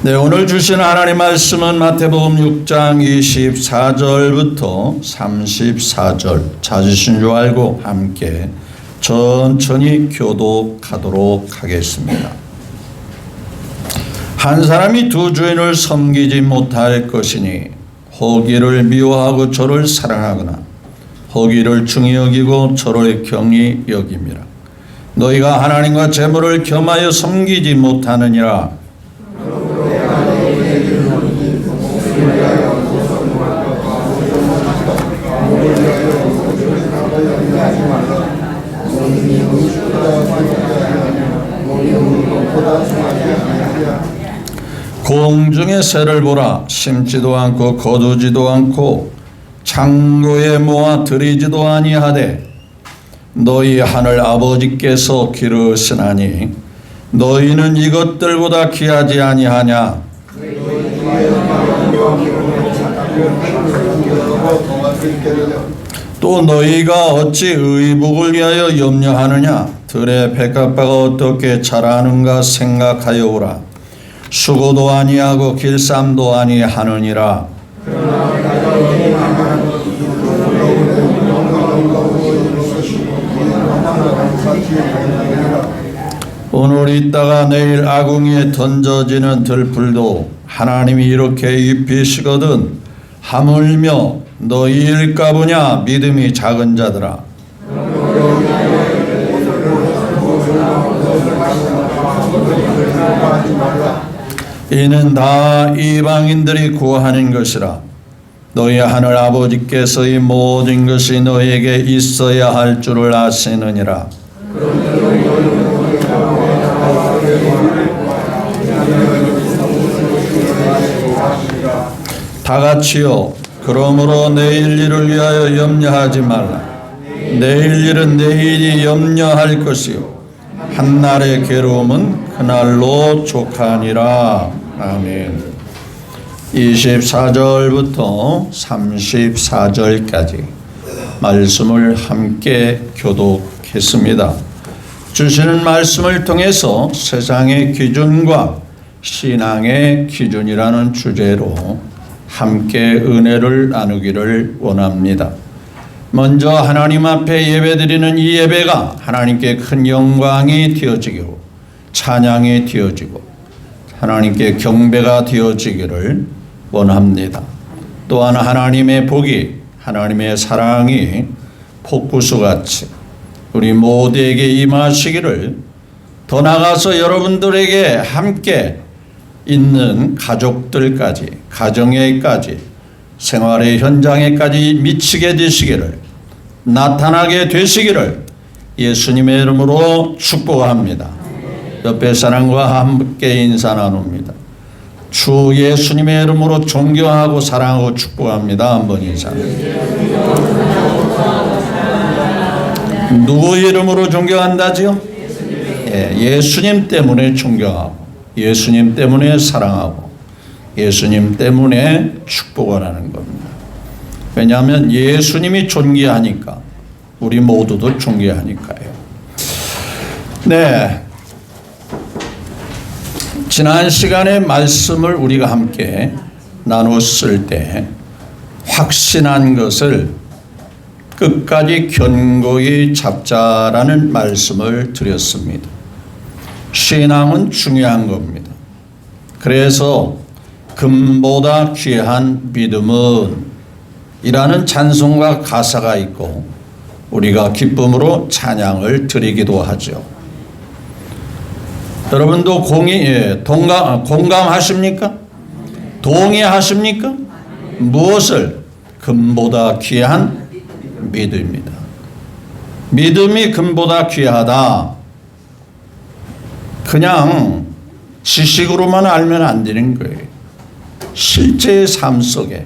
네, 오늘 주신 하나님 말씀은 마태복음 6장 24절부터 34절 찾으신 줄 알고 함께 천천히 교독하도록 하겠습니다. 한 사람이 두 주인을 섬기지 못할 것이니 허기를 미워하고 저를 사랑하거나 허기를 중히 여기고 저를 경히 여김이라. 너희가 하나님과 재물을 겸하여 섬기지 못하느니라. 공중의 새를 보라. 심지도 않고 거두지도 않고 창고에 모아 들이지도 아니하되 너희 하늘 아버지께서 기르시나니 너희는 이것들보다 귀하지 아니하냐. 또 너희가 어찌 의복을 위하여 염려하느냐. 들의 백합화가 어떻게 자라는가 생각하여 오라. 수고도 아니하고 길쌈도 아니하느니라. 오늘 있다가 내일 아궁이에 던져지는 들풀도 하나님이 이렇게 입히시거든 하물며 너희일까 보냐. 믿음이 작은 자들아. 이는 다 이방인들이 구하는 것이라. 너희 하늘 아버지께서 이 모든 것이 너희에게 있어야 할 줄을 아시느니라. 다 같이요. 그러므로 내일 일을 위하여 염려하지 말라. 내일 일은 내일이 염려할 것이요 한날의 괴로움은 그날로 족하니라. 아멘. 24절부터 34절까지 말씀을 함께 교독했습니다. 주시는 말씀을 통해서 세상의 기준과 신앙의 기준이라는 주제로 함께 은혜를 나누기를 원합니다. 먼저 하나님 앞에 예배드리는 이 예배가 하나님께 큰 영광이 되어지고 찬양이 되어지고 하나님께 경배가 되어지기를 원합니다. 또한 하나님의 복이 하나님의 사랑이 폭구수같이 우리 모두에게 임하시기를, 더 나아가서 여러분들에게 함께 있는 가족들까지, 가정에까지, 생활의 현장에까지 미치게 되시기를, 나타나게 되시기를 예수님의 이름으로 축복합니다. 옆에 사람과 함께 인사 나눕니다. 주 예수님의 이름으로 존경하고 사랑하고 축복합니다. 한번 인사. 누구 이름으로 존경한다지요? 예수님 때문에 존경하고, 예수님 때문에 사랑하고, 예수님 때문에 축복을 하는 겁니다. 왜냐하면 예수님이 존귀하니까 우리 모두도 존귀하니까요. 네, 지난 시간에 말씀을 우리가 함께 나눴을 때 확신한 것을 끝까지 견고히 잡자라는 말씀을 드렸습니다. 신앙은 중요한 겁니다. 그래서 금보다 귀한 믿음은 이라는 찬송가 가사가 있고 우리가 기쁨으로 찬양을 드리기도 하죠. 여러분도 공감하십니까? 동의하십니까? 무엇을? 금보다 귀한 믿음입니다. 믿음이 금보다 귀하다. 그냥 지식으로만 알면 안 되는 거예요. 실제의 삶 속에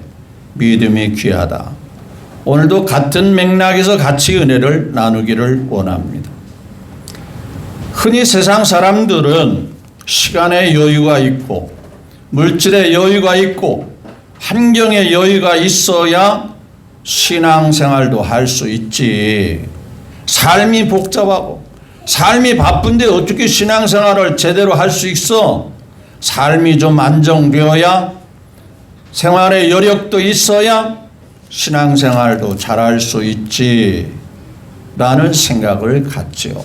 믿음이 귀하다. 오늘도 같은 맥락에서 같이 은혜를 나누기를 원합니다. 흔히 세상 사람들은 시간의 여유가 있고 물질의 여유가 있고 환경의 여유가 있어야 신앙생활도 할 수 있지. 삶이 복잡하고 삶이 바쁜데 어떻게 신앙생활을 제대로 할 수 있어? 삶이 좀 안정되어야 생활의 여력도 있어야 신앙생활도 잘할 수 있지라는 생각을 갖지요.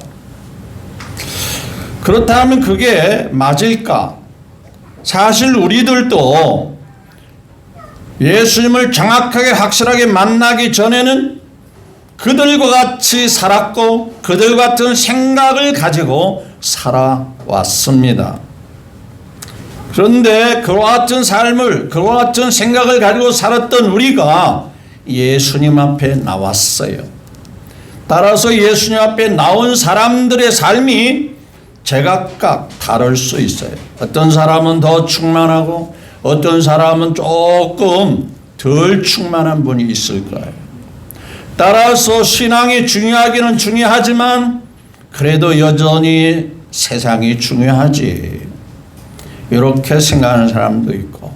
그렇다면 그게 맞을까? 사실 우리들도 예수님을 정확하게 확실하게 만나기 전에는 그들과 같이 살았고 그들 같은 생각을 가지고 살아왔습니다. 그런데 그와 같은 삶을, 그와 같은 생각을 가지고 살았던 우리가 예수님 앞에 나왔어요. 따라서 예수님 앞에 나온 사람들의 삶이 제각각 다를 수 있어요. 어떤 사람은 더 충만하고 어떤 사람은 조금 덜 충만한 분이 있을 거예요. 따라서 신앙이 중요하기는 중요하지만 그래도 여전히 세상이 중요하지. 이렇게 생각하는 사람도 있고,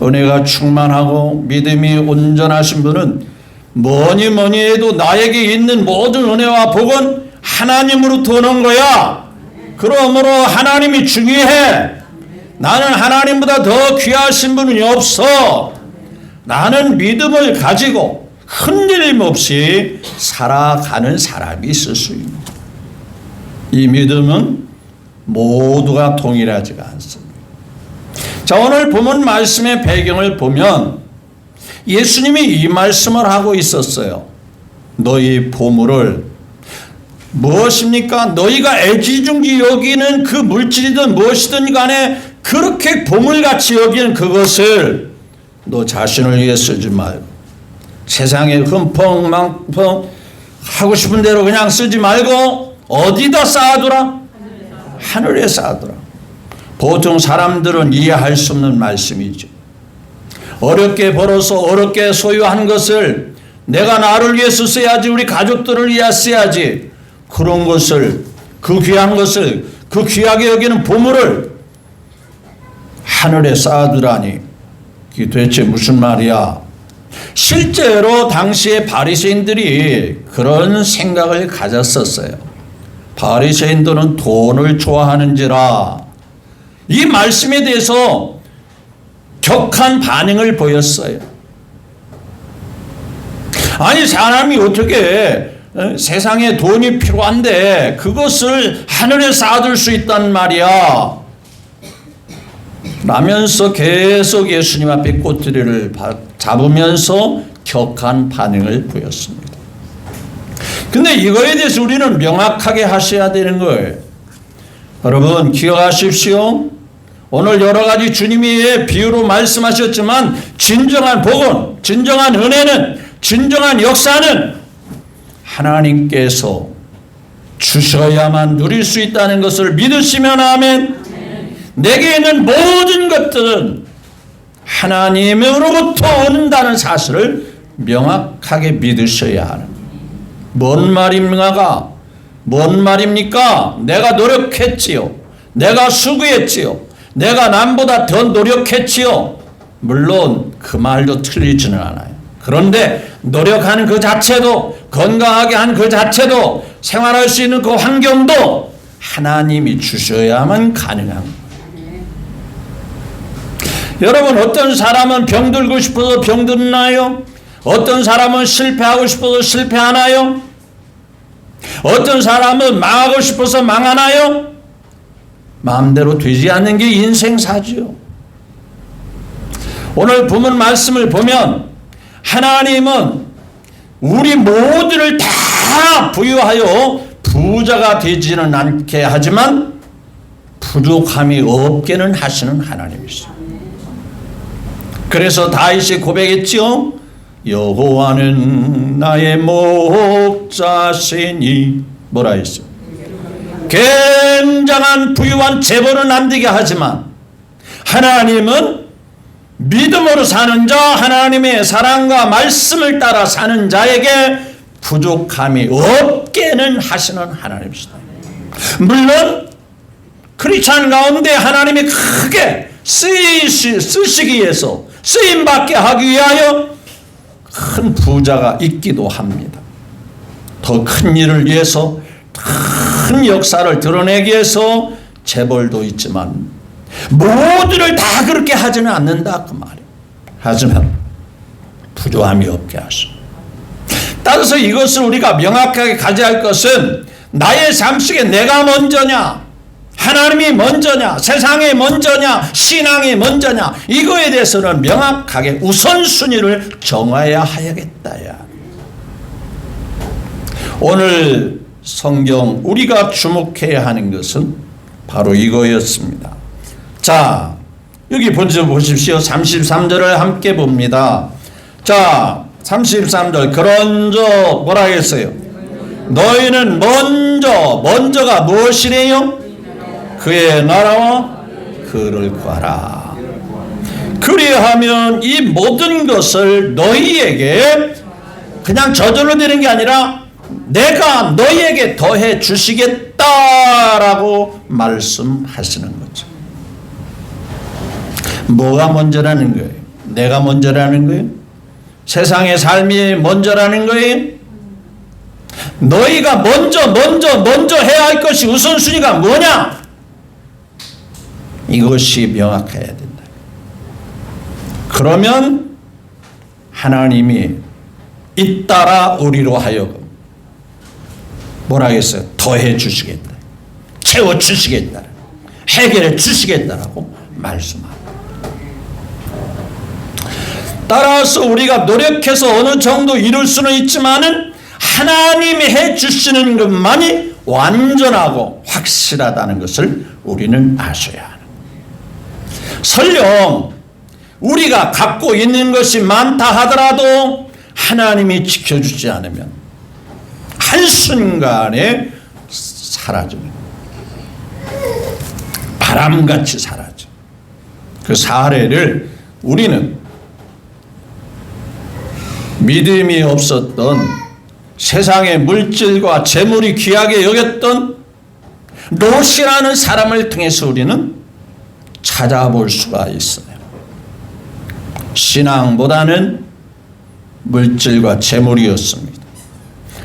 은혜가 충만하고 믿음이 온전하신 분은 뭐니 해도 나에게 있는 모든 은혜와 복은 하나님으로부터 오는 거야. 그러므로 하나님이 중요해. 나는 하나님보다 더 귀하신 분이 없어. 나는 믿음을 가지고 흔들림 없이 살아가는 사람이 있을 수 있는. 이 믿음은 모두가 동일하지가 않습니다. 자, 오늘 본문 말씀의 배경을 보면 예수님이 이 말씀을 하고 있었어요. 너희 보물을 무엇입니까? 너희가 애지중지 여기는 그 물질이든 무엇이든 간에 그렇게 보물같이 여기는 그것을 너 자신을 위해 쓰지 말고 세상에 흠펑망펑 하고 싶은 대로 그냥 쓰지 말고 어디다 쌓아두라? 하늘에 쌓아두라. 보통 사람들은 이해할 수 없는 말씀이죠. 어렵게 벌어서 어렵게 소유한 것을 내가 나를 위해서 써야지, 우리 가족들을 위해 써야지, 그런 것을, 그 귀한 것을, 그 귀하게 여기는 보물을 하늘에 쌓아두라니 이게 도대체 무슨 말이야? 실제로 당시에 바리새인들이 그런 생각을 가졌었어요. 바리새인들은 돈을 좋아하는지라 이 말씀에 대해서 격한 반응을 보였어요. 아니, 사람이 어떻게 세상에 돈이 필요한데 그것을 하늘에 쌓아둘 수 있단 말이야 라면서 계속 예수님 앞에 꼬투리를 잡으면서 격한 반응을 보였습니다. 근데 이거에 대해서 우리는 명확하게 하셔야 되는 거예요. 여러분 기억하십시오. 오늘 여러 가지 주님이 비유로 말씀하셨지만 진정한 복은, 진정한 은혜는, 진정한 역사는 하나님께서 주셔야만 누릴 수 있다는 것을 믿으시면 아멘. 내게 있는 모든 것들은 하나님으로부터 온다는 사실을 명확하게 믿으셔야 하는 거예요. 뭔 말입니까? 뭔 말입니까? 내가 노력했지요. 내가 수고했지요. 내가 남보다 더 노력했지요. 물론 그 말도 틀리지는 않아요. 그런데 노력하는 그 자체도, 건강하게 한 그 자체도, 생활할 수 있는 그 환경도 하나님이 주셔야만 가능한 거예요. 여러분, 어떤 사람은 병들고 싶어서 병드나요? 어떤 사람은 실패하고 싶어서 실패하나요? 어떤 사람은 망하고 싶어서 망하나요? 마음대로 되지 않는 게 인생사지요. 오늘 본문 말씀을 보면 하나님은 우리 모두를 다 부유하여 부자가 되지는 않게 하지만 부족함이 없게는 하시는 하나님이시죠. 그래서 다윗이 고백했지요. 여호와는 나의 목자시니 뭐라 했어요? 굉장한 부유한 재벌은 안 되게 하지만 하나님은 믿음으로 사는 자, 하나님의 사랑과 말씀을 따라 사는 자에게 부족함이 없게는 하시는 하나님이시다. 물론 크리스찬 가운데 하나님이 크게 쓰시기 위해서, 쓰임받게 하기 위하여 큰 부자가 있기도 합니다. 더 큰 일을 위해서, 큰 역사를 드러내기 위해서 재벌도 있지만 모두를 다 그렇게 하지는 않는다 그 말이에요. 하지만 부조함이 없게 하시오. 따라서 이것을 우리가 명확하게 가져야 할 것은 나의 삶 속에 내가 먼저냐, 하나님이 먼저냐, 세상이 먼저냐, 신앙이 먼저냐, 이거에 대해서는 명확하게 우선순위를 정해야 하야겠다야. 오늘 성경 우리가 주목해야 하는 것은 바로 이거였습니다. 자, 여기 보십시오. 33절을 함께 봅니다. 자, 33절. 그런저 뭐라 했어요? 너희는 먼저가 무엇이래요? 그의 나라와 그를 구하라. 그리하면 이 모든 것을 너희에게 그냥 저절로 되는 게 아니라 내가 너희에게 더해 주시겠다라고 말씀하시는 거죠. 뭐가 먼저라는 거예요? 내가 먼저라는 거예요? 세상의 삶이 먼저라는 거예요? 너희가 먼저 해야 할 것이 우선순위가 뭐냐? 이것이 명확해야 된다. 그러면 하나님이 잇따라 우리로 하여금 뭐라 했어요? 더해 주시겠다. 채워 주시겠다. 해결해 주시겠다라고 말씀합니다. 따라서 우리가 노력해서 어느 정도 이룰 수는 있지만은 하나님이 해 주시는 것만이 완전하고 확실하다는 것을 우리는 아셔야 하는 거예요. 설령 우리가 갖고 있는 것이 많다 하더라도 하나님이 지켜주지 않으면 한순간에 사라집니다. 바람같이 사라져. 그 사례를 우리는 믿음이 없었던 세상의 물질과 재물이 귀하게 여겼던 롯이라는 사람을 통해서 우리는 찾아볼 수가 있어요. 신앙보다는 물질과 재물이었습니다.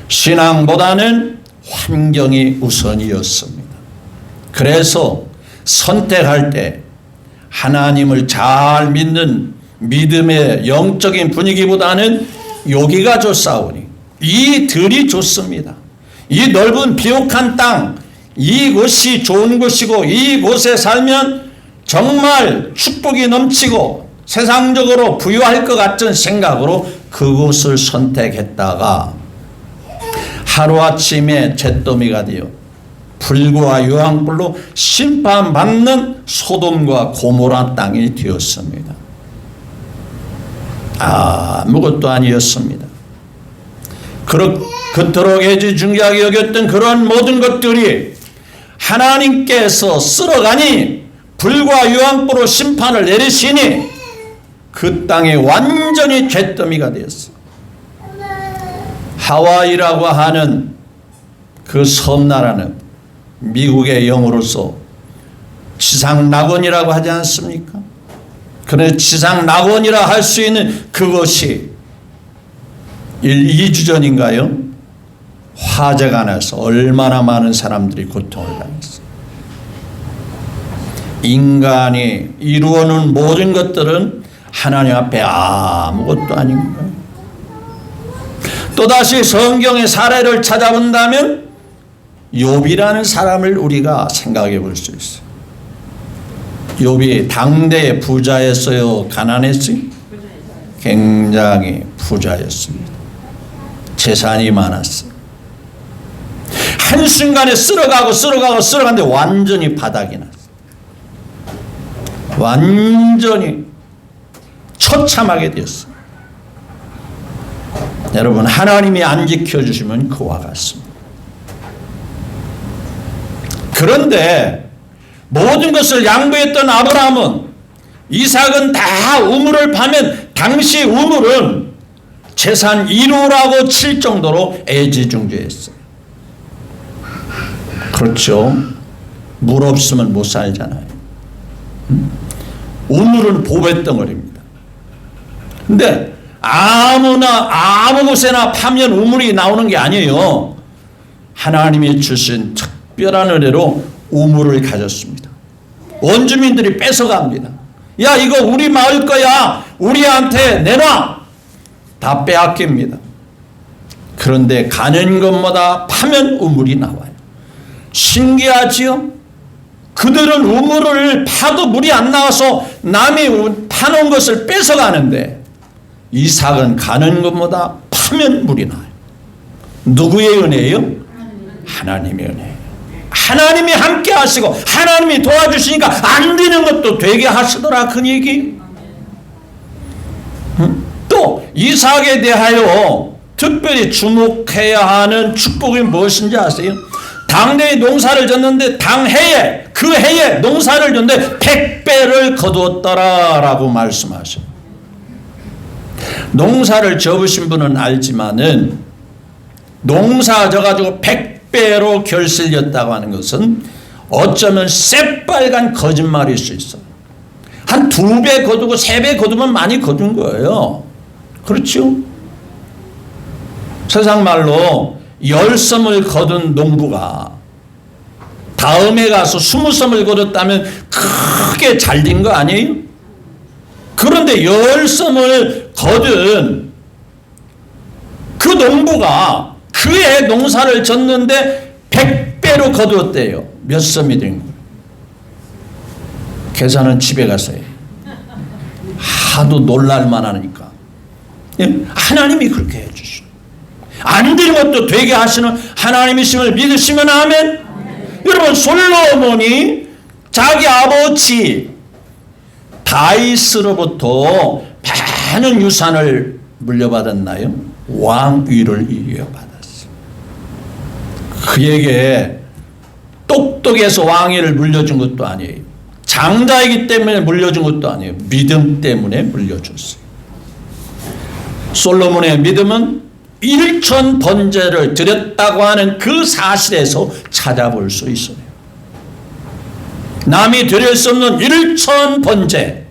신앙보다는 환경이 우선이었습니다. 그래서 선택할 때 하나님을 잘 믿는 믿음의 영적인 분위기보다는 여기가 좋사오니 이 들이 좋습니다. 이 넓은 비옥한 땅, 이곳이 좋은 곳이고 이곳에 살면 정말 축복이 넘치고 세상적으로 부유할 것 같은 생각으로 그곳을 선택했다가 하루아침에 잿더미가 되어 불과 유황불로 심판받는 소돔과 고모라 땅이 되었습니다. 아무것도 아니었습니다. 그토록 애지중지하게 여겼던 그런 모든 것들이 하나님께서 쓸어가니 불과 유황불로 심판을 내리시니 그 땅이 완전히 잿더미가 되었어요. 하와이라고 하는 그 섬나라는 미국의 영어로서 지상낙원이라고 하지 않습니까? 그런데 지상낙원이라 할 수 있는 그것이 2주 전인가요? 화재가 나서 얼마나 많은 사람들이 고통을 당했어요. 인간이 이루어놓은 모든 것들은 하나님 앞에 아무것도 아닌 거예요. 또다시 성경의 사례를 찾아본다면 욥이라는 사람을 우리가 생각해 볼 수 있어요. 욥이 당대의 부자였어요? 가난했어요? 굉장히 부자였습니다. 재산이 많았어요. 한순간에 쓸어가는데 완전히 바닥이 났어요. 완전히 처참하게 되었어요. 여러분, 하나님이 안 지켜주시면 그와 같습니다. 그런데 모든 것을 양보했던 아브라함은, 이삭은 다 우물을 파면 당시 우물은 재산 1호라고 칠 정도로 애지중지했어요. 그렇죠. 물 없으면 못 살잖아요. 우물은 보배 덩어리입니다. 근데 아무나 아무 곳에나 파면 우물이 나오는 게 아니에요. 하나님이 주신 특별한 은혜로 우물을 가졌습니다. 원주민들이 뺏어갑니다. 야, 이거 우리 마을 거야. 우리한테 내놔. 다 빼앗깁니다. 그런데 가는 것마다 파면 우물이 나와요. 신기하지요? 그들은 우물을 파도 물이 안 나와서 남이 파놓은 것을 뺏어가는데 이삭은 가는 것마다 파면 물이 나요. 누구의 은혜예요? 하나님의 은혜. 하나님이 함께 하시고 하나님이 도와주시니까 안 되는 것도 되게 하시더라, 그 얘기. 또 이삭에 대하여 특별히 주목해야 하는 축복이 무엇인지 아세요? 당대에 농사를 졌는데 당해에, 그 해에 농사를 졌는데 100배를 거두었더라라고 말씀하셔요. 농사를 접으신 분은 알지만은 농사 져가지고 100배로 결실렸다고 하는 것은 어쩌면 새빨간 거짓말일 수 있어요. 한 2배 거두고 3배 거두면 많이 거둔 거예요. 그렇죠? 세상 말로 10섬을 거둔 농부가 다음에 가서 20섬을 거뒀다면 크게 잘 된 거 아니에요? 그런데 10섬을 거둔 그 농부가 그해 농사를 졌는데 100배로 거두었대요. 몇 섬이 된 거예요? 계산은 집에 가서 해요. 하도 놀랄만 하니까. 하나님이 그렇게 해주시고 안 된 것도 되게 하시는 하나님이심을 믿으시면 아멘. 여러분, 솔로몬이 자기 아버지 다윗으로부터 많은 유산을 물려받았나요? 왕위를 이어받았어요. 그에게 똑똑해서 왕위를 물려준 것도 아니에요. 장자이기 때문에 물려준 것도 아니에요. 믿음 때문에 물려줬어요. 솔로몬의 믿음은 1천 번제를 드렸다고 하는 그 사실에서 찾아볼 수 있어요. 남이 드릴 수 없는 1천 번제,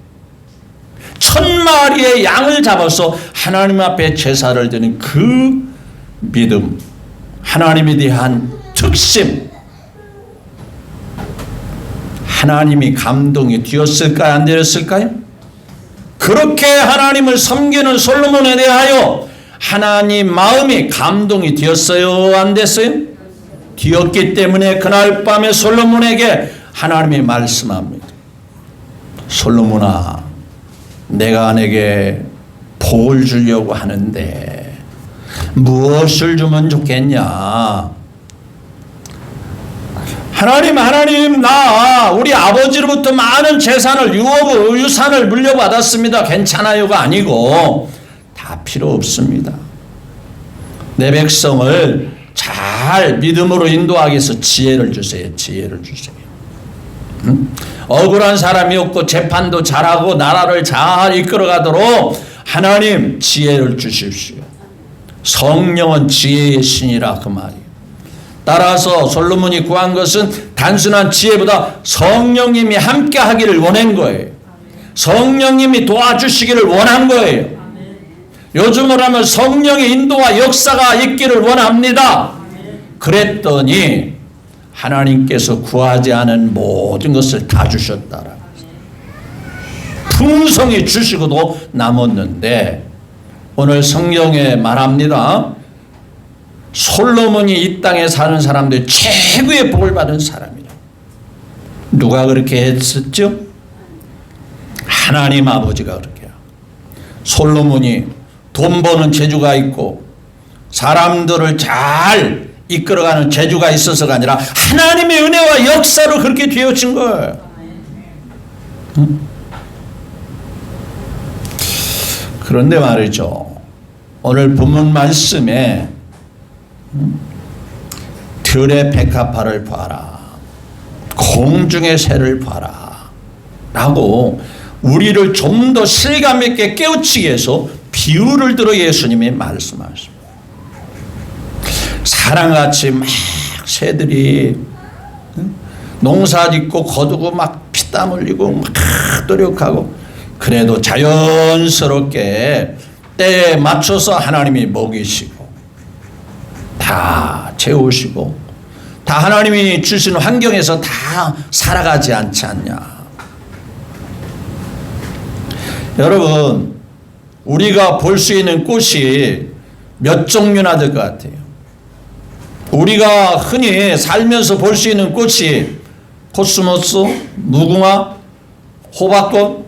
1000마리의 양을 잡아서 하나님 앞에 제사를 드리는 그 믿음, 하나님에 대한 특심, 하나님이 감동이 되었을까요? 안 되었을까요? 그렇게 하나님을 섬기는 솔로몬에 대하여 하나님 마음이 감동이 되었어요? 안 됐어요? 되었기 때문에 그날 밤에 솔로몬에게 하나님이 말씀합니다. 솔로몬아, 내가 내게 복을 주려고 하는데 무엇을 주면 좋겠냐? 하나님, 나 우리 아버지로부터 많은 재산을 유산을 물려받았습니다. 괜찮아요가 아니고 다 필요 없습니다. 내 백성을 잘 믿음으로 인도하기 위해서 지혜를 주세요. 지혜를 주세요. 억울한 사람이 없고 재판도 잘하고 나라를 잘 이끌어가도록 하나님 지혜를 주십시오. 성령은 지혜의 신이라 그 말이에요. 따라서 솔로몬이 구한 것은 단순한 지혜보다 성령님이 함께 하기를 원한 거예요. 성령님이 도와주시기를 원한 거예요. 요즘으로 하면 성령의 인도와 역사가 있기를 원합니다. 그랬더니 하나님께서 구하지 않은 모든 것을 다 주셨다라. 풍성히 주시고도 남았는데 오늘 성경에 말합니다. 솔로몬이 이 땅에 사는 사람들 최고의 복을 받은 사람이라. 누가 그렇게 했었죠? 하나님 아버지가 그렇게 해요. 솔로몬이 돈 버는 재주가 있고 사람들을 잘 이끌어가는 재주가 있어서가 아니라 하나님의 은혜와 역사로 그렇게 되어진 거예요. 그런데 말이죠. 오늘 본문 말씀에 들의 백합화를 봐라, 공중의 새를 봐라 라고 우리를 좀 더 실감 있게 깨우치기 위해서 비유를 들어 예수님이 말씀하십니다. 사람같이 막 새들이 농사 짓고 거두고 막 피땀 흘리고 막 노력하고 그래도 자연스럽게 때에 맞춰서 하나님이 먹이시고 다 채우시고 다 하나님이 주신 환경에서 다 살아가지 않지 않냐. 여러분, 우리가 볼 수 있는 꽃이 몇 종류나 될 것 같아요? 우리가 흔히 살면서 볼 수 있는 꽃이 코스모스, 무궁화, 호박꽃,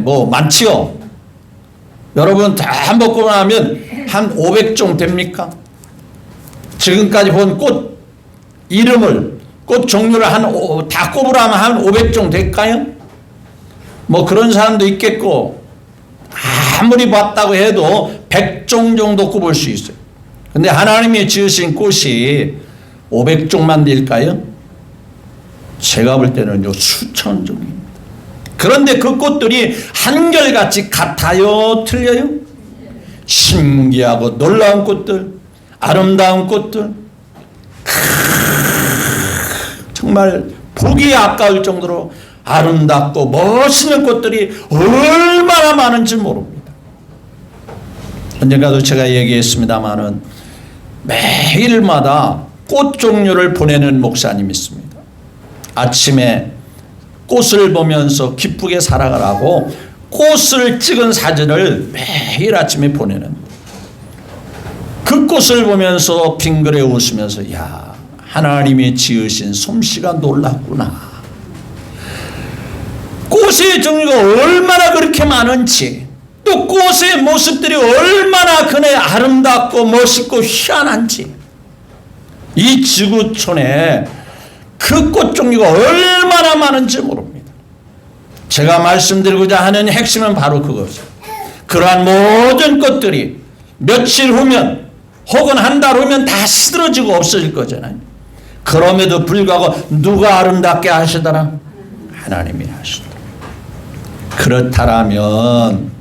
뭐 많지요. 여러분 다 먹고 나면 한 500종 됩니까? 지금까지 본 꽃 이름을, 꽃 종류를 다 꼽으라면 한 500종 될까요? 뭐 그런 사람도 있겠고, 아무리 봤다고 해도 100종 정도 꼽을 수 있어요. 근데 하나님이 지으신 꽃이 500종만 될까요? 제가 볼 때는 수천 종입니다. 그런데 그 꽃들이 한결같이 같아요? 틀려요? 신기하고 놀라운 꽃들, 아름다운 꽃들, 정말 보기 아까울 정도로 아름답고 멋있는 꽃들이 얼마나 많은지 모릅니다. 언젠가도 제가 얘기했습니다마는 매일마다 꽃 종류를 보내는 목사님이 있습니다. 아침에 꽃을 보면서 기쁘게 살아가라고 꽃을 찍은 사진을 매일 아침에 보내는, 그 꽃을 보면서 빙그레 웃으면서 야, 하나님이 지으신 솜씨가 놀랍구나. 꽃의 종류가 얼마나 그렇게 많은지, 또 꽃의 모습들이 얼마나 그네 아름답고 멋있고 희한한지, 이 지구촌에 그 꽃 종류가 얼마나 많은지 모릅니다. 제가 말씀드리고자 하는 핵심은 바로 그것이죠. 그러한 모든 꽃들이 며칠 후면 혹은 한 달 후면 다 시들어지고 없어질 거잖아요. 그럼에도 불구하고 누가 아름답게 하시더라? 하나님이 하시더라. 그렇다면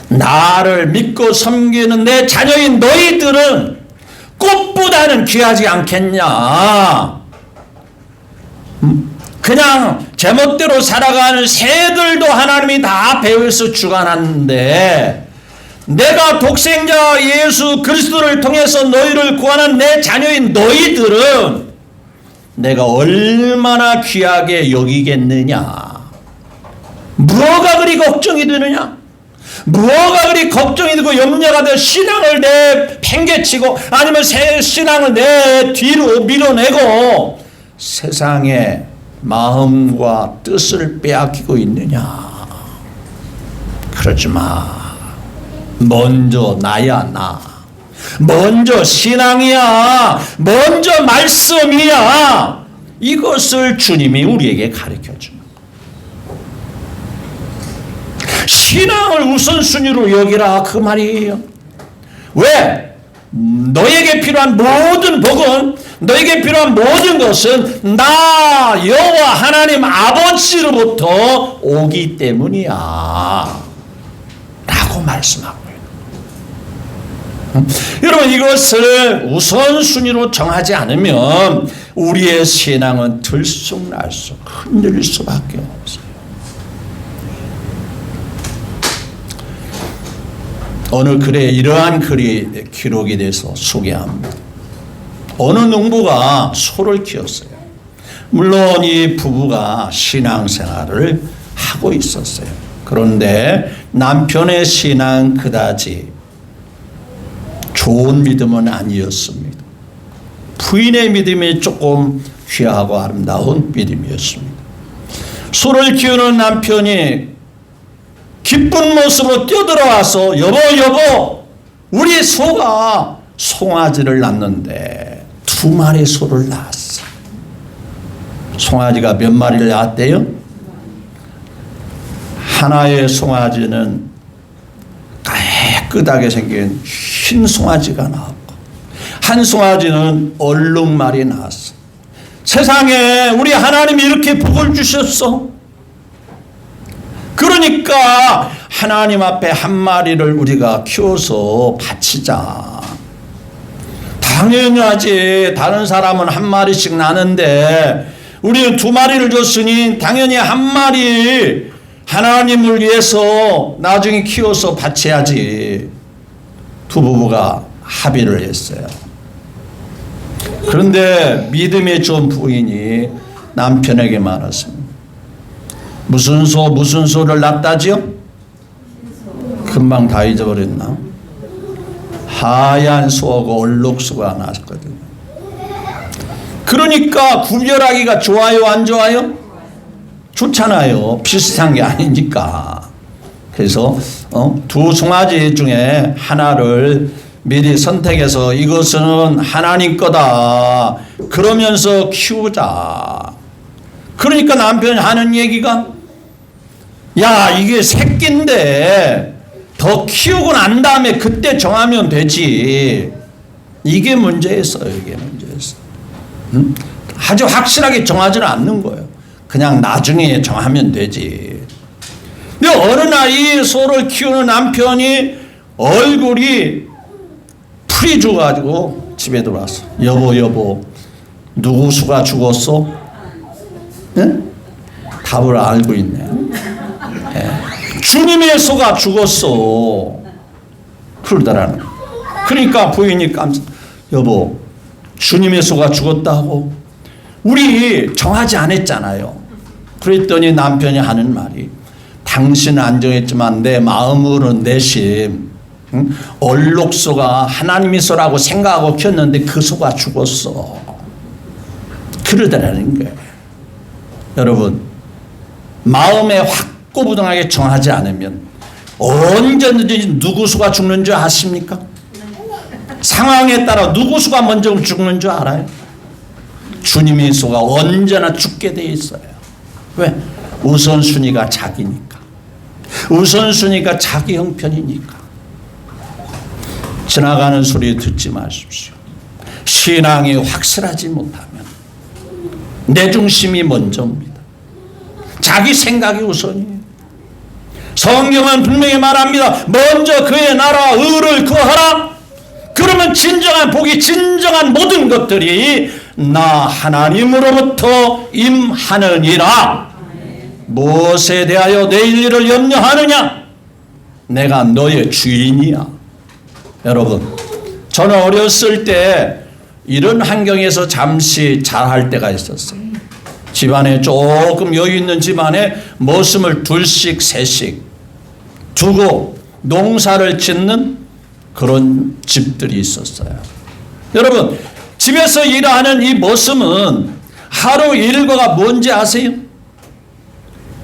나를 믿고 섬기는 내 자녀인 너희들은 꽃보다는 귀하지 않겠냐? 그냥 제멋대로 살아가는 새들도 하나님이 다 배워서 주관하는데, 내가 독생자 예수 그리스도를 통해서 너희를 구하는 내 자녀인 너희들은 내가 얼마나 귀하게 여기겠느냐? 뭐가 그리 걱정이 되느냐? 뭐가 그리 걱정이 되고 염려가 되어 신앙을 내팽개치고 아니면 새 신앙을 내 뒤로 밀어내고 세상의 마음과 뜻을 빼앗기고 있느냐? 그러지 마. 먼저 나야, 나. 먼저 신앙이야. 먼저 말씀이야. 이것을 주님이 우리에게 가르쳐 줍니다. 신앙을 우선순위로 여기라, 그 말이에요. 왜? 너에게 필요한 모든 복은, 너에게 필요한 모든 것은 나 여호와 하나님 아버지로부터 오기 때문이야 라고 말씀하고 있는. 여러분, 이것을 우선순위로 정하지 않으면 우리의 신앙은 들쑥날쑥 흔들릴 수밖에 없어요. 어느 글에 이러한 글이 기록이 돼서 소개합니다. 어느 농부가 소를 키웠어요. 물론 이 부부가 신앙생활을 하고 있었어요. 그런데 남편의 신앙 그다지 좋은 믿음은 아니었습니다. 부인의 믿음이 조금 귀하고 아름다운 믿음이었습니다. 소를 키우는 남편이 기쁜 모습으로 뛰어들어와서 여보 우리 소가 송아지를 낳는데 2마리 소를 낳았어. 송아지가 몇 마리를 낳았대요? 하나의 송아지는 깨끗하게 생긴 흰 송아지가 나왔고 한 송아지는 얼룩말이 나왔어. 세상에 우리 하나님이 이렇게 복을 주셨어. 그러니까 하나님 앞에 한 마리를 우리가 키워서 바치자. 당연하지. 다른 사람은 한 마리씩 나는데 우리는 2마리를 줬으니 당연히 한 마리 하나님을 위해서 나중에 키워서 바쳐야지. 두 부부가 합의를 했어요. 그런데 믿음의 좀 부인이 남편에게 말했습니다. 무슨 소를 낳았다지요? 금방 다 잊어버렸나? 하얀 수하고 얼룩수가 났거든요. 그러니까 구별하기가 좋아요, 안 좋아요? 좋잖아요. 비슷한 게 아니니까. 그래서 두 송아지 중에 하나를 미리 선택해서 이것은 하나님 거다 그러면서 키우자. 그러니까 남편이 하는 얘기가, 야, 이게 새끼인데 더 키우고 난 다음에 그때 정하면 되지. 이게 문제였어요. 이게 문제였어요. 아주 확실하게 정하지는 않는 거예요. 그냥 나중에 정하면 되지. 근데 어느 날 소를 키우는 남편이 얼굴이 풀이 죽어가지고 집에 들어왔어. 여보 누구 수가 죽었어? 네? 답을 알고 있네. 네. 주님의 소가 죽었어. 그러더라는. 그러니까 부인이 여보, 주님의 소가 죽었다고? 우리 정하지 않았잖아요. 그랬더니 남편이 하는 말이, 당신은 안 정했지만 내 마음으로는 내심 얼룩소가 하나님의 소라고 생각하고 키웠는데 그 소가 죽었어. 그러더라는 거예요. 여러분, 마음에 확고부동하게 정하지 않으면 언제든지 누구 수가 죽는 줄 아십니까? 상황에 따라 누구 수가 먼저 죽는 줄 알아요? 주님의 수가 언제나 죽게 돼 있어요. 왜? 우선순위가 자기니까. 우선순위가 자기 형편이니까. 지나가는 소리 듣지 마십시오. 신앙이 확실하지 못하면 내 중심이 먼저입니다. 자기 생각이 우선이에요. 성경은 분명히 말합니다. 먼저 그의 나라와 의를 구하라. 그러면 진정한 복이, 진정한 모든 것들이 나 하나님으로부터 임하느니라. 무엇에 대하여 내일 일을 염려하느냐? 내가 너의 주인이야. 여러분, 저는 어렸을 때 이런 환경에서 잠시 잘할 때가 있었어요. 집안에 조금 여유 있는 집안에 머슴을 둘씩 셋씩 두고 농사를 짓는 그런 집들이 있었어요. 여러분, 집에서 일하는 이 머슴은 하루 일과가 뭔지 아세요?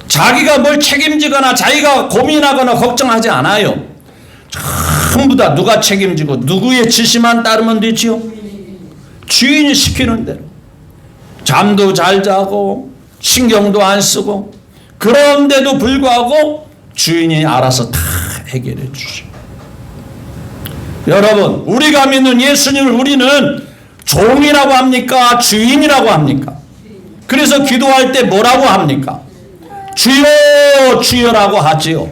자기가 뭘 책임지거나 자기가 고민하거나 걱정하지 않아요. 전부 다 누가 책임지고 누구의 지시만 따르면 되지요. 주인이 시키는 대로. 잠도 잘 자고 신경도 안 쓰고, 그런데도 불구하고 주인이 알아서 다 해결해 주죠. 여러분, 우리가 믿는 예수님을 우리는 종이라고 합니까? 주인이라고 합니까? 그래서 기도할 때 뭐라고 합니까? 주여 주여라고 하지요.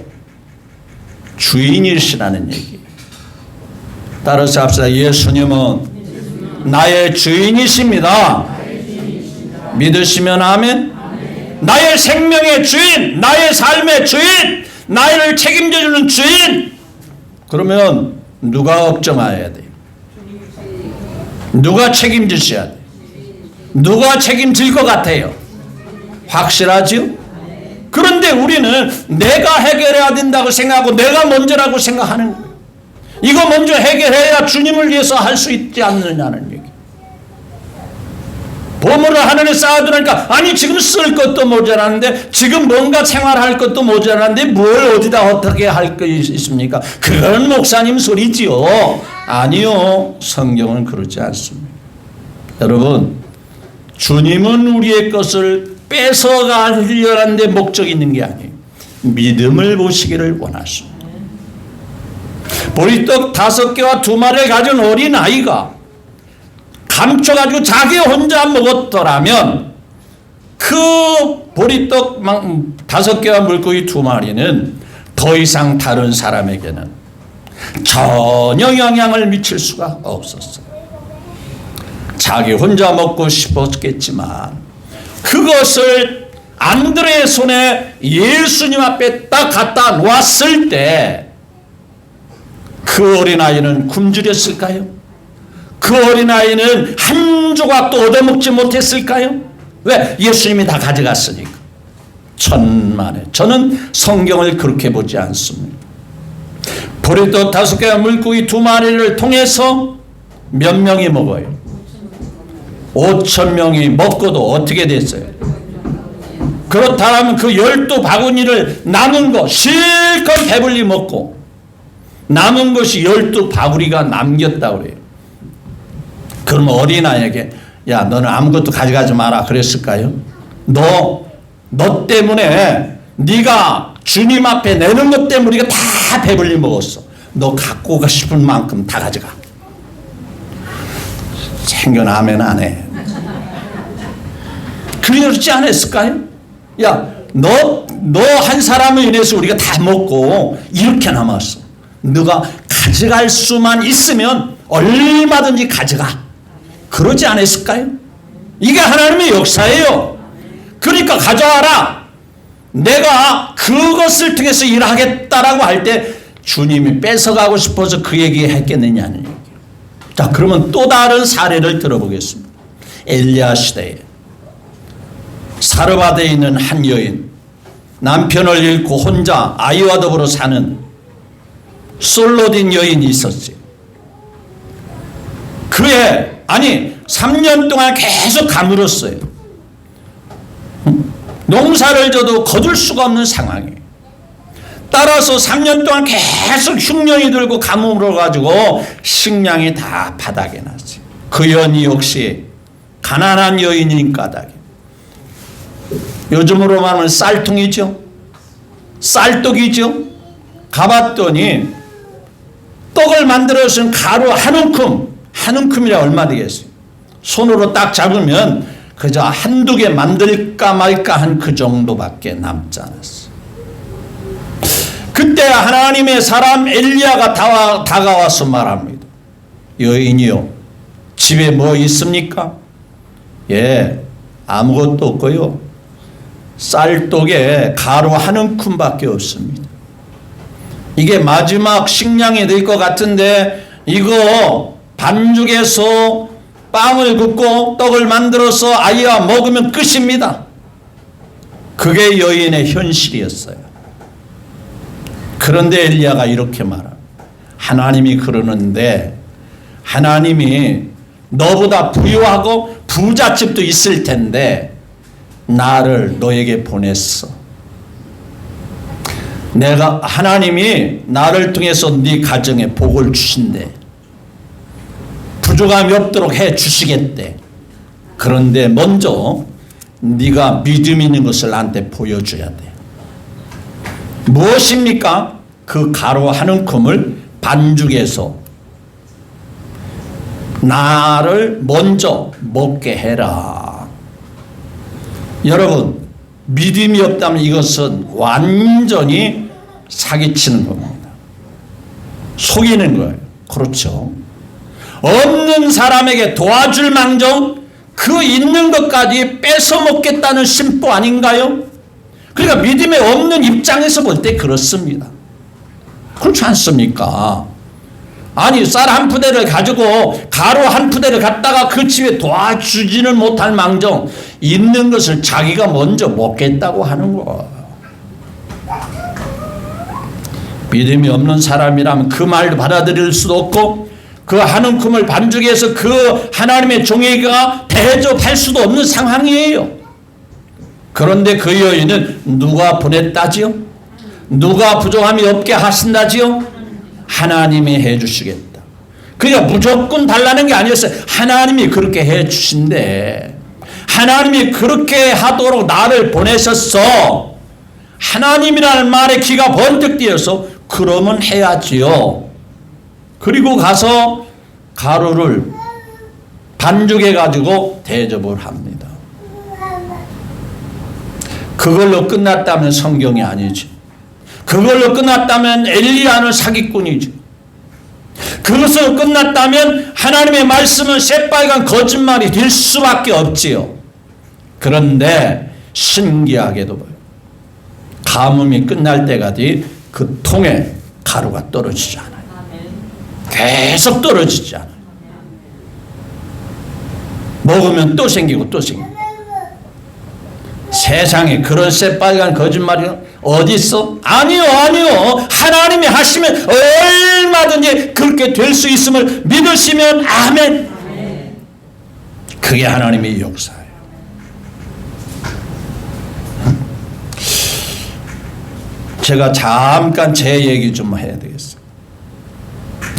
주인이시라는 얘기. 따라서 합시다. 예수님은 나의 주인이십니다. 믿으시면 아멘. 나의 생명의 주인, 나의 삶의 주인, 나를 책임져주는 주인. 그러면 누가 걱정해야 돼요? 누가 책임지셔야 돼요? 누가 책임질 것 같아요? 확실하죠? 그런데 우리는 내가 해결해야 된다고 생각하고 내가 먼저라고 생각하는 거예요. 이거 먼저 해결해야 주님을 위해서 할 수 있지 않느냐는 얘기. 보물을 하늘에 쌓아두니까, 아니 지금 쓸 것도 모자라는데, 지금 뭔가 생활할 것도 모자라는데 뭘 어디다 어떻게 할 거 있습니까? 그건 목사님 소리지요. 아니요, 성경은 그렇지 않습니다. 여러분, 주님은 우리의 것을 뺏어가려는 데 목적이 있는 게 아니에요. 믿음을 보시기를 원하십니다. 보리떡 5개와 2마리를 가진 어린아이가 감춰가지고 자기 혼자 먹었더라면 그 보리떡 5개와 물고기 2마리는 더 이상 다른 사람에게는 전혀 영향을 미칠 수가 없었어요. 자기 혼자 먹고 싶었겠지만 그것을 안드레의 손에 예수님 앞에 딱 갖다 놓았을 때 그 어린아이는 굶주렸을까요? 그 어린아이는 한 조각도 얻어먹지 못했을까요? 왜? 예수님이 다 가져갔으니까. 천만에. 저는 성경을 그렇게 보지 않습니다. 보리떡 5개와 물고기 2마리를 통해서 몇 명이 먹어요? 5,000명이 먹고도 어떻게 됐어요? 그렇다면 그 12바구니를 남은 거 실컷 배불리 먹고 남은 것이 12바구니가 남겼다고 그래요. 그러면 어린아이에게 야 너는 아무것도 가져가지 마라 그랬을까요? 너 때문에 네가 주님 앞에 내는 것 때문에 우리가 다 배불리 먹었어. 너 갖고 가고 싶은 만큼 다 가져가. 챙겨나면 안 해. 그러지 않았을까요? 야, 너 한 사람을 인해서 우리가 다 먹고 이렇게 남았어. 너가 가져갈 수만 있으면 얼마든지 가져가. 그러지 않았을까요? 이게 하나님의 역사예요. 그러니까 가져와라. 내가 그것을 통해서 일하겠다라고 할 때 주님이 뺏어가고 싶어서 그 얘기 했겠느냐는 얘기예요. 자, 그러면 또 다른 사례를 들어보겠습니다. 엘리야 시대에 사르바드에 있는 한 여인, 남편을 잃고 혼자 아이와 더불어 사는 솔로딘 여인이 있었지. 그의 3년 동안 계속 가물었어요. 농사를 져도 거둘 수가 없는 상황이에요. 따라서 3년 동안 계속 흉년이 들고 가물어가지고 식량이 다 바닥에 났어요. 그 여인 역시 가난한 여인인 까닭에 요즘으로 말하면 쌀통이죠. 쌀떡이죠. 가봤더니 떡을 만들어서 가루 한 움큼이라 얼마 되겠어요. 손으로 딱 잡으면 그저 한두 개 만들까 말까 한 그 정도밖에 남지 않았어. 그때 하나님의 사람 엘리야가 다가와서 말합니다. 여인이요, 집에 뭐 있습니까? 예, 아무것도 없고요. 쌀떡에 가루 한 움큼밖에 없습니다. 이게 마지막 식량이 될 것 같은데 이거 반죽해서 빵을 굽고 떡을 만들어서 아이와 먹으면 끝입니다. 그게 여인의 현실이었어요. 그런데 엘리야가 이렇게 말합니다. 하나님이 그러는데 하나님이 너보다 부유하고 부잣집도 있을 텐데 나를 너에게 보냈어. 하나님이 나를 통해서 네 가정에 복을 주신대. 부족함이 없도록 해 주시겠대. 그런데 먼저 네가 믿음 있는 것을 나한테 보여줘야 돼. 무엇입니까? 그 가루 한 움큼을 반죽해서 나를 먼저 먹게 해라. 여러분, 믿음이 없다면 이것은 완전히 사기치는 겁니다. 속이는 거예요. 그렇죠. 없는 사람에게 도와줄 망정 그 있는 것까지 뺏어 먹겠다는 심보 아닌가요? 그러니까 믿음이 없는 입장에서 볼 때 그렇습니다. 그렇지 않습니까? 쌀 한 푸대를 가지고 가루 한 푸대를 갖다가 그 집에 도와주지는 못할 망정 있는 것을 자기가 먼저 먹겠다고 하는 거예요. 믿음이 없는 사람이라면 그 말도 받아들일 수도 없고 그 한 움큼을 반죽해서 그 하나님의 종에게 대접할 수도 없는 상황이에요. 그런데 그 여인은 누가 보냈다지요? 누가 부족함이 없게 하신다지요? 하나님이 해주시겠다. 그러니까 무조건 달라는 게 아니었어요. 하나님이 그렇게 해주신대. 하나님이 그렇게 하도록 나를 보내셨어. 하나님이라는 말에 귀가 번뜩 띄어서 그러면 해야지요. 그리고 가서 가루를 반죽해 가지고 대접을 합니다. 그걸로 끝났다면 성경이 아니지. 그걸로 끝났다면 엘리야는 사기꾼이지. 그것으로 끝났다면 하나님의 말씀은 새빨간 거짓말이 될 수밖에 없지요. 그런데 신기하게도 가뭄이 끝날 때까지 그 통에 가루가 떨어지지 않아요. 계속 떨어지지 않아요. 먹으면 또 생기고 또 생기고. 세상에 그런 새빨간 거짓말이 어디 있어? 아니요. 하나님이 하시면 얼마든지 그렇게 될 수 있음을 믿으시면 아멘. 그게 하나님의 역사예요. 제가 잠깐 제 얘기 좀 해야 되겠어요.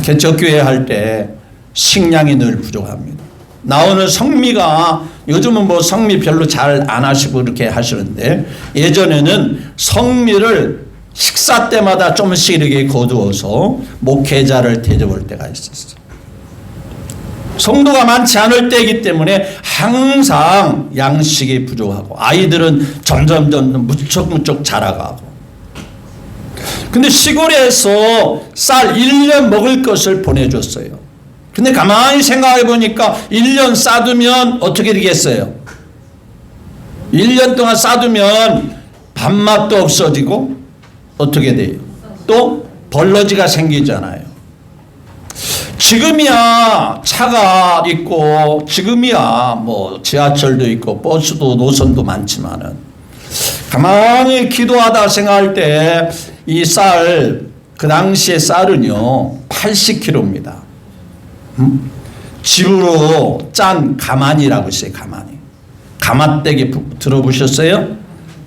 개척교회 할 때 식량이 늘 부족합니다. 나오는 성미가 요즘은 뭐 성미 별로 잘 안 하시고 이렇게 하시는데 예전에는 성미를 식사 때마다 조금씩 이렇게 거두어서 목회자를 대접할 때가 있었어요. 성도가 많지 않을 때이기 때문에 항상 양식이 부족하고 아이들은 점점 무척 자라가고. 근데 시골에서 쌀 1년 먹을 것을 보내줬어요. 근데 가만히 생각해 보니까 1년 싸두면 어떻게 되겠어요? 1년 동안 싸두면 밥맛도 없어지고 어떻게 돼요? 또 벌러지가 생기잖아요. 지금이야 차가 있고 지금이야 뭐 지하철도 있고 버스도 노선도 많지만은 가만히 기도하다 생각할 때 이 쌀, 그 당시에 쌀은요 80kg입니다. 집으로 짠 가마니라고 있어요. 가마떼기 들어보셨어요?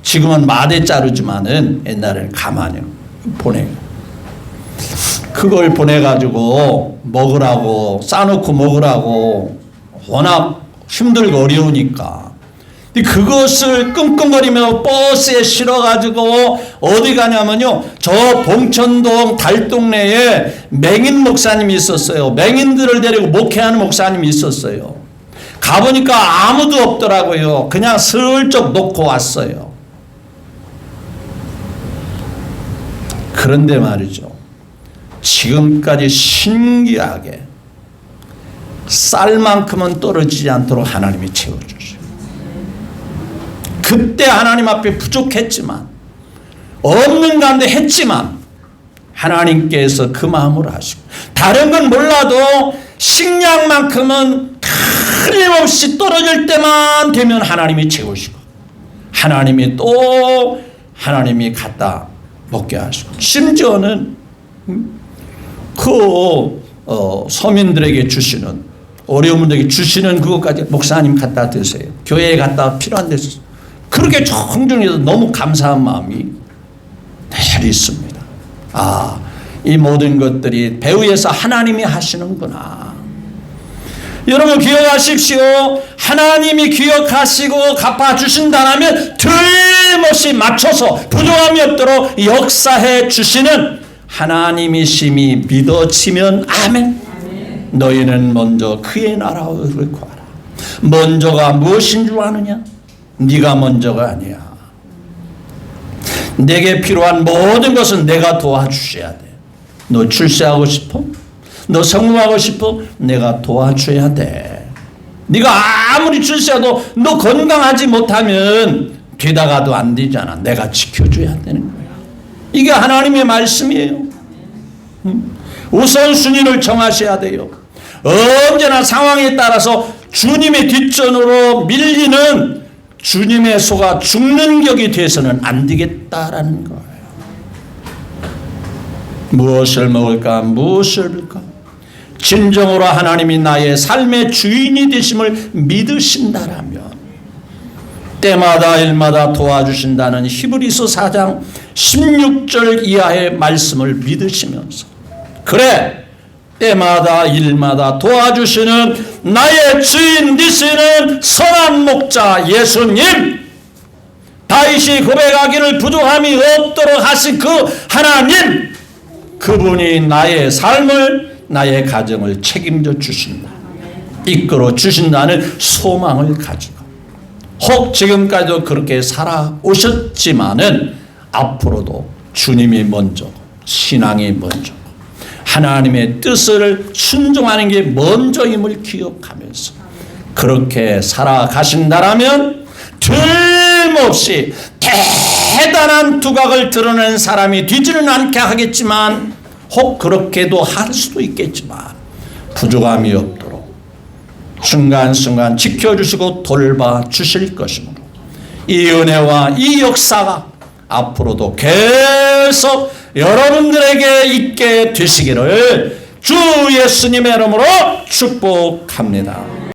지금은 마대 자루지만은 옛날에는 가마니로 보내요. 그걸 보내가지고 먹으라고 싸놓고 먹으라고 워낙 힘들고 어려우니까 그것을 끙끙거리며 버스에 실어가지고 어디 가냐면요 저 봉천동 달동네에 맹인 목사님이 있었어요. 맹인들을 데리고 목회하는 목사님이 있었어요. 가보니까 아무도 없더라고요. 그냥 슬쩍 놓고 왔어요. 그런데 말이죠, 지금까지 신기하게 쌀만큼은 떨어지지 않도록 하나님이 채워주셔요. 그때 하나님 앞에 부족했지만 없는 가운데 했지만 하나님께서 그 마음을 하시고 다른 건 몰라도 식량만큼은 틀림없이 떨어질 때만 되면 하나님이 채우시고 하나님이 또 하나님이 갖다 먹게 하시고 심지어는 서민들에게 주시는 어려운 분들에게 주시는 그것까지 목사님 갖다 드세요. 교회에 갖다 필요한 데서 그렇게 청중에서 너무 감사한 마음이 늘 있습니다. 아, 이 모든 것들이 배후에서 하나님이 하시는구나. 여러분 기억하십시오. 하나님이 기억하시고 갚아주신다면 틀림없이 맞춰서 부족함이 없도록 역사해 주시는 하나님이심이 믿어지면 아멘. 너희는 먼저 그의 나라를 구하라. 먼저가 무엇인 줄 아느냐? 네가 먼저가 아니야. 내게 필요한 모든 것은 내가 도와주셔야 돼. 너 출세하고 싶어? 너 성공하고 싶어? 내가 도와줘야 돼. 네가 아무리 출세해도 너 건강하지 못하면 되다가도 안 되잖아. 내가 지켜줘야 되는 거야. 이게 하나님의 말씀이에요. 우선순위를 정하셔야 돼요. 언제나 상황에 따라서 주님의 뒷전으로 밀리는 주님의 소가 죽는 격이 돼서는 안 되겠다라는 거예요. 무엇을 먹을까? 무엇을 빌까? 진정으로 하나님이 나의 삶의 주인이 되심을 믿으신다라면 때마다 일마다 도와주신다는 히브리서 4장 16절 이하의 말씀을 믿으시면서 그래 때마다 일마다 도와주시는 나의 주인 되시는 선한 목자 예수님, 다윗이 고백하기를 부족함이 없도록 하신 그 하나님, 그분이 나의 삶을 나의 가정을 책임져 주신다, 이끌어 주신다는 소망을 가지고 혹 지금까지도 그렇게 살아오셨지만은 앞으로도 주님이 먼저고 신앙이 먼저고 하나님의 뜻을 순종하는 게 먼저임을 기억하면서 그렇게 살아가신다라면 틀림없이 대단한 두각을 드러낸 사람이 되지는 않게 하겠지만 혹 그렇게도 할 수도 있겠지만 부족함이 없도록 순간순간 지켜주시고 돌봐주실 것이므로 이 은혜와 이 역사가 앞으로도 계속 여러분들에게 있게 되시기를 주 예수님의 이름으로 축복합니다.